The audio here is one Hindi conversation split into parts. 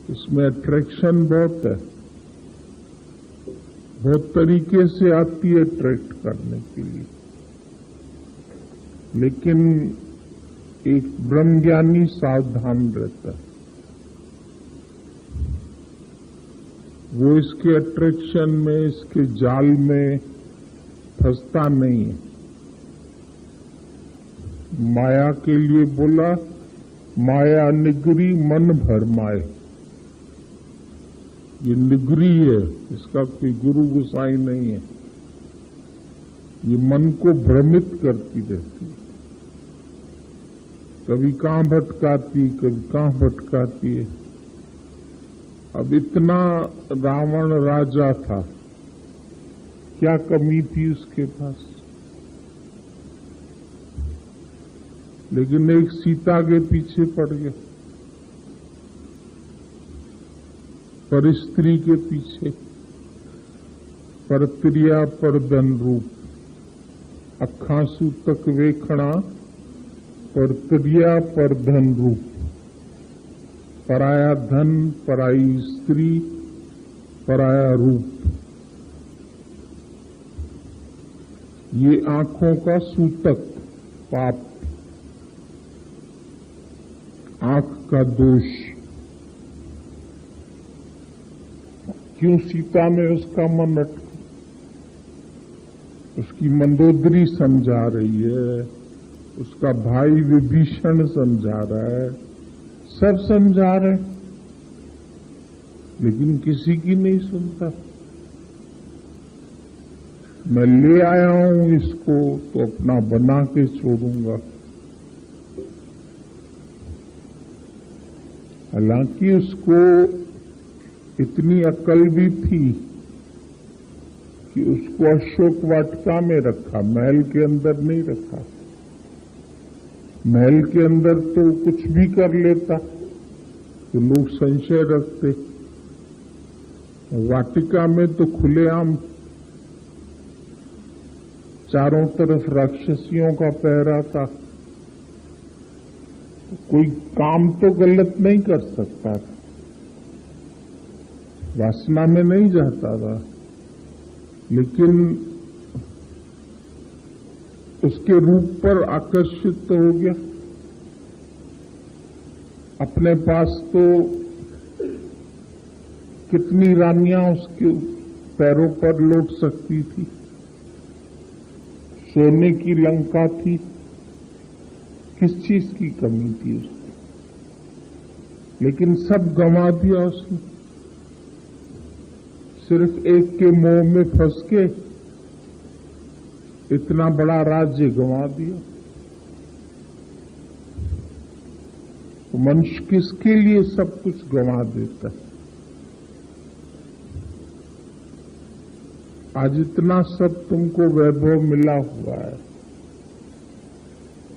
इसमें अट्रैक्शन बहुत है, बहुत तरीके से आती है अट्रैक्ट करने के लिए। लेकिन एक ब्रह्मज्ञानी सावधान रहता है, वो इसके अट्रैक्शन में, इसके जाल में फंसता नहीं है। माया के लिए बोला, माया निगरी मन भर माए। ये निगरी है, इसका कोई गुरु गुसाई नहीं है। ये मन को भ्रमित करती रहती है, कभी कहां भटकाती, कभी कहां भटकाती है। अब इतना रावण राजा था, क्या कमी थी उसके पास? लेकिन एक सीता के पीछे पड़ गया, पर स्त्री के पीछे, पर त्रिया पर धन रूप, अखा सूतक वेखणा, पर त्रिया पर धन रूप। पराया धन, पराई स्त्री, पराया रूप, ये आंखों का सूतक पाप, आंख का दोष। क्यों सीता में उसका मन अटका? उसकी मंदोदरी समझा रही है, उसका भाई विभीषण समझा रहा है, सब समझा रहे, लेकिन किसी की नहीं सुनता। मैं ले आया हूं इसको तो अपना बना के छोड़ूंगा। हालांकि उसको इतनी अकल भी थी कि उसको अशोक वाटिका में रखा, महल के अंदर नहीं रखा। महल के अंदर तो कुछ भी कर लेता तो लोग संशय रखते, वाटिका में तो खुलेआम चारों तरफ राक्षसियों का पहरा था, कोई काम तो गलत नहीं कर सकता था, वासना में नहीं जाता था। लेकिन उसके रूप पर आकर्षित तो हो गया। अपने पास तो कितनी रानियां उसके पैरों पर लौट सकती थी, सोने की लंका थी, किस चीज की कमी थी उसको? लेकिन सब गंवा दिया उसने, सिर्फ एक के मोह में फंस के इतना बड़ा राज्य गंवा दिया। तो मनुष्य किसके लिए सब कुछ गंवा देता है? आज इतना सब तुमको वैभव मिला हुआ है,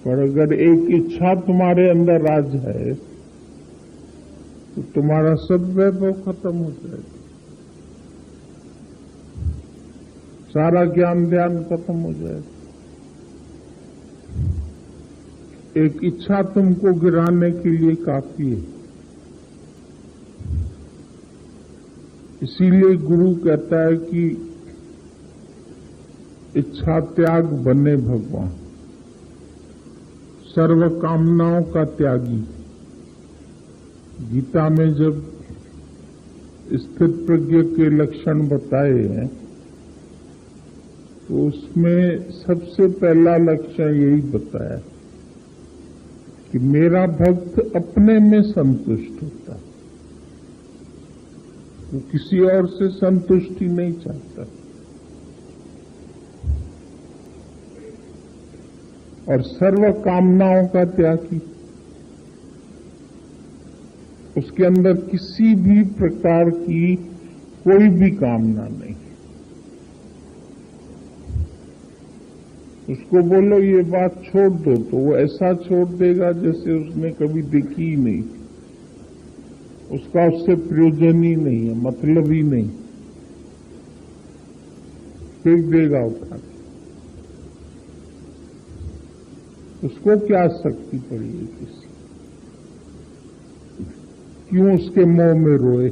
पर अगर एक इच्छा तुम्हारे अंदर राज है तो तुम्हारा सब वैभव खत्म हो जाएगा, सारा ज्ञान ध्यान खत्म हो जाएगा। एक इच्छा तुमको गिराने के लिए काफी है। इसीलिए गुरु कहता है कि इच्छा त्याग बने भगवान, सर्व कामनाओं का त्यागी। गीता में जब स्थित प्रज्ञ के लक्षण बताए हैं तो उसमें सबसे पहला लक्षण यही बताया कि मेरा भक्त अपने में संतुष्ट होता है, वो किसी और से संतुष्टि नहीं चाहता। और सर्व कामनाओं का त्यागी, उसके अंदर किसी भी प्रकार की कोई भी कामना नहीं। उसको बोलो ये बात छोड़ दो तो वो ऐसा छोड़ देगा जैसे उसने कभी देखी ही नहीं, उसका उससे प्रयोजन ही नहीं है, मतलब ही नहीं, फेंक देगा उठा के। उसको क्या शक्ति पड़ी है क्यों उसके मोह में रोए,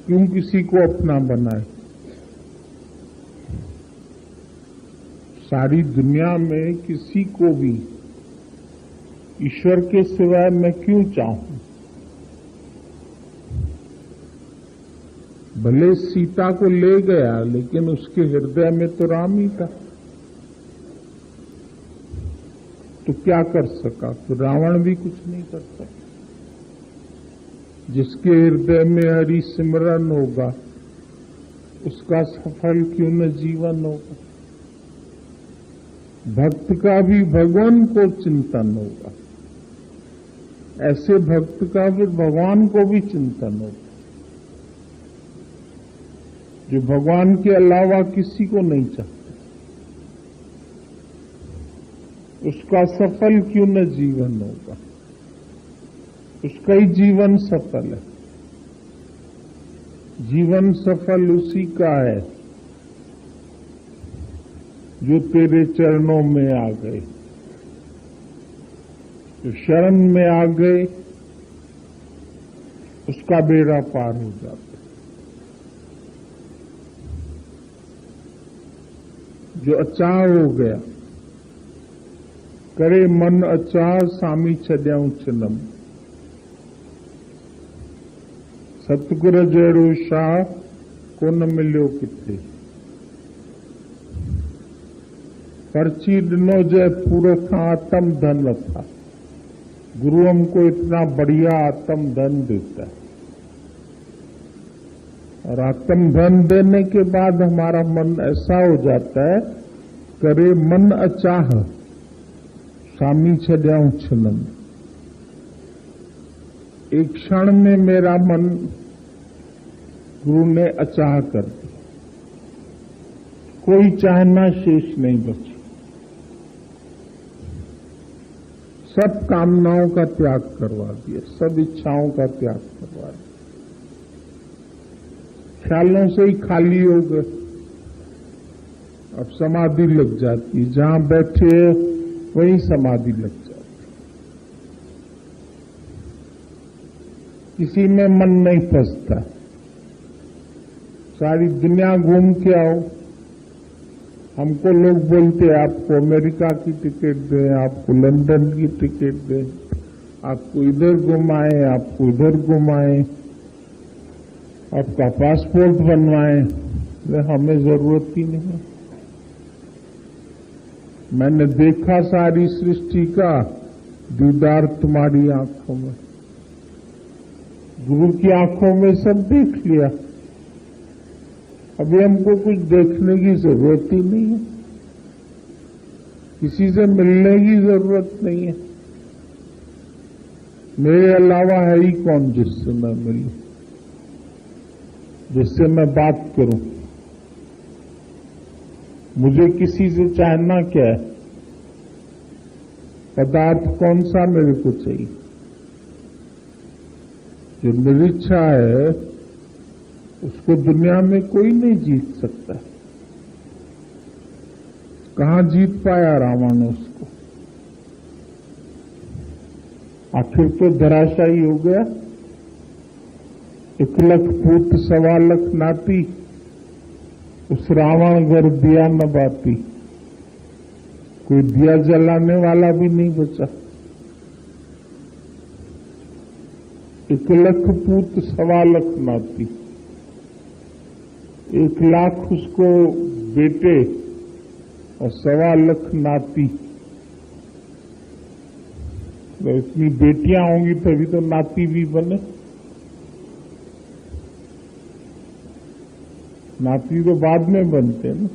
क्यों किसी को अपना बनाए। सारी दुनिया में किसी को भी ईश्वर के सिवाय मैं क्यों चाहूं। भले सीता को ले गया, लेकिन उसके हृदय में तो राम ही था। तो क्या कर सका? तो रावण भी कुछ नहीं कर सका। जिसके हृदय में हरि सिमरन होगा, उसका सफल क्यों न जीवन होगा। भक्त का भी भगवान को चिंतन होगा, ऐसे भक्त का फिर भगवान को भी चिंतन होगा, जो भगवान के अलावा किसी को नहीं चाहता। उसका सफल क्यों न जीवन होगा, उसका ही जीवन सफल है। जीवन सफल उसी का है जो तेरे चरणों में आ गए, जो शरण में आ गए, उसका बेड़ा पार हो जाता। जो अचाह हो गया, करे मन अचाह सामी छड्याऊं छिनम। सतगुर जहिड़ो शाह को न मिलियो किथे। पर्ची ॾिनो जय पूरो खां आत्म धन था। गुरु हमको इतना बढ़िया आत्म धन देता है, और आत्म धन देने के बाद हमारा मन ऐसा हो जाता है, करे मन अचाह सामी छड्याऊं छिनम। एक क्षण में मेरा मन गुरु ने अचाह कर दिया, कोई चाहना शेष नहीं बची। सब कामनाओं का त्याग करवा दिया, सब इच्छाओं का त्याग करवा दिया। ख्यालों से ही खाली हो गए। अब समाधि लग जाती, जहां बैठे वहीं समाधि लग जाती। किसी में मन नहीं फंसता। सारी दुनिया घूम के आओ, हमको लोग बोलते हैं आपको अमेरिका की टिकट दें, आपको लंदन की टिकट दें, आपको इधर घुमाएं, आपको इधर घुमाएं, आपका पासपोर्ट बनवाएं। हमें जरूरत ही नहीं है। मैंने देखा सारी सृष्टि का दीदार तुम्हारी आंखों में। गुरु की आंखों में सब देख लिया। अभी हमको कुछ देखने की जरूरत ही नहीं है, किसी से मिलने की जरूरत नहीं है। मेरे अलावा है ही कौन जिससे मैं मिलूं, जिससे मैं बात करूं। मुझे किसी से चाहना क्या है? पदार्थ कौन सा मेरे को चाहिए? जो निरीक्षा है उसको दुनिया में कोई नहीं जीत सकता। कहां जीत पाया रावण उसको? आखिर तो धराशायी हो गया। 1 लाख पूत 1.25 लाख नाती, उस रावण घर दिया न बाती। कोई दिया जलाने वाला भी नहीं बचा। 1 लाख पूत 1.25 लाख नाती, 1 लाख उसको बेटे और 1.25 लाख नाती। तो इतनी बेटियां होंगी तभी तो नाती भी बने। नाती तो बाद में बनते हैं ना।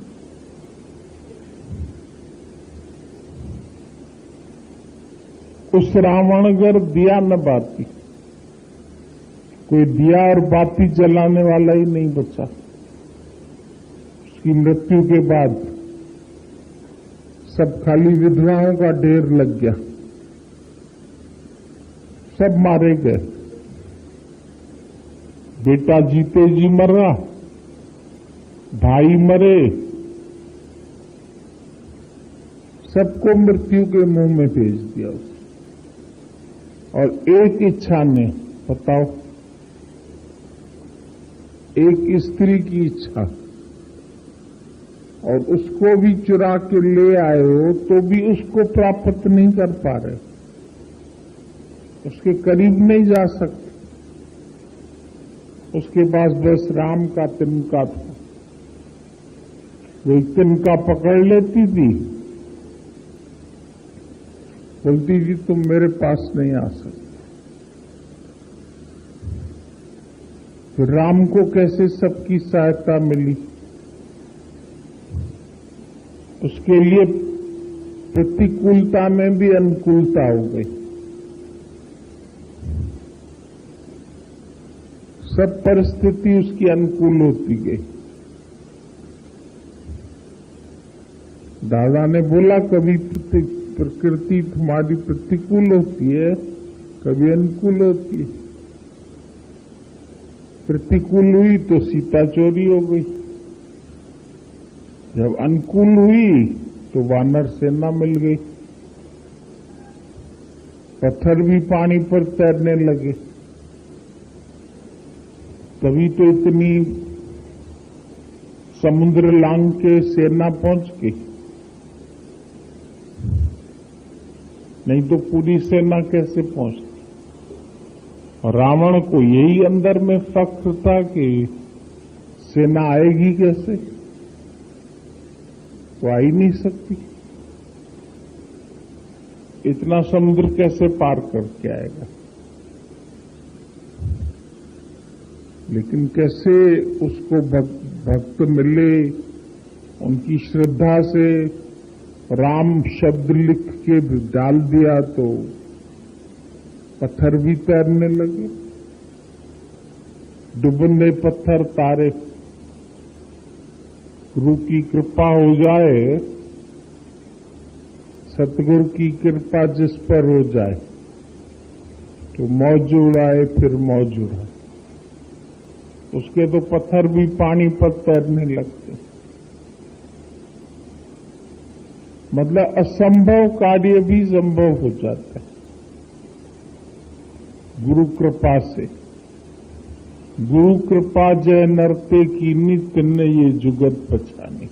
उस रावण घर दिया न बाती, कोई दिया और बाती जलाने वाला ही नहीं बचा। उसकी मृत्यु के बाद सब खाली विधवाओं का ढेर लग गया, सब मारे गए। बेटा जीते जी मरा, भाई मरे, सबको मृत्यु के मुंह में भेज दिया उसने। और एक इच्छा ने, बताओ, एक स्त्री की इच्छा, और उसको भी चुरा के ले आए हो तो भी उसको प्राप्त नहीं कर पा रहे, उसके करीब नहीं जा सकते। उसके पास बस राम का तिनका था, वो तिनका पकड़ लेती थी, बोलती थी तुम मेरे पास नहीं आ सकते। तो राम को कैसे सबकी सहायता मिली? उसके लिए प्रतिकूलता में भी अनुकूलता हो गई। सब परिस्थिति उसकी अनुकूल होती गई। दादा ने बोला कभी प्रकृति तुम्हारी प्रतिकूल होती है, कभी अनुकूल होती है। प्रतिकूल हुई तो सीता चोरी हो गई, जब अनुकूल हुई तो वानर सेना मिल गई, पत्थर भी पानी पर तैरने लगे। तभी तो इतनी समुद्र लांग के सेना पहुंच गई, नहीं तो पूरी सेना कैसे पहुंचती। और रावण को यही अंदर में फख्र था कि सेना आएगी कैसे, वो आ ही नहीं सकती, इतना समुद्र कैसे पार करके आएगा। लेकिन कैसे उसको भक्त मिले, उनकी श्रद्धा से राम शब्द लिख के डाल दिया तो पत्थर भी तैरने लगे, डुबने पत्थर तारे। गुरु की कृपा हो जाए, सतगुरु की कृपा जिस पर हो जाए तो मौज उड़ाए फिर मौज उड़ाए। उसके तो पत्थर भी पानी पर तैरने लगते। मतलब असंभव कार्य भी संभव हो जाता है गुरु कृपा से। गुरु कृपा जय नरते की नित्य ने ये जुगत पहचानी।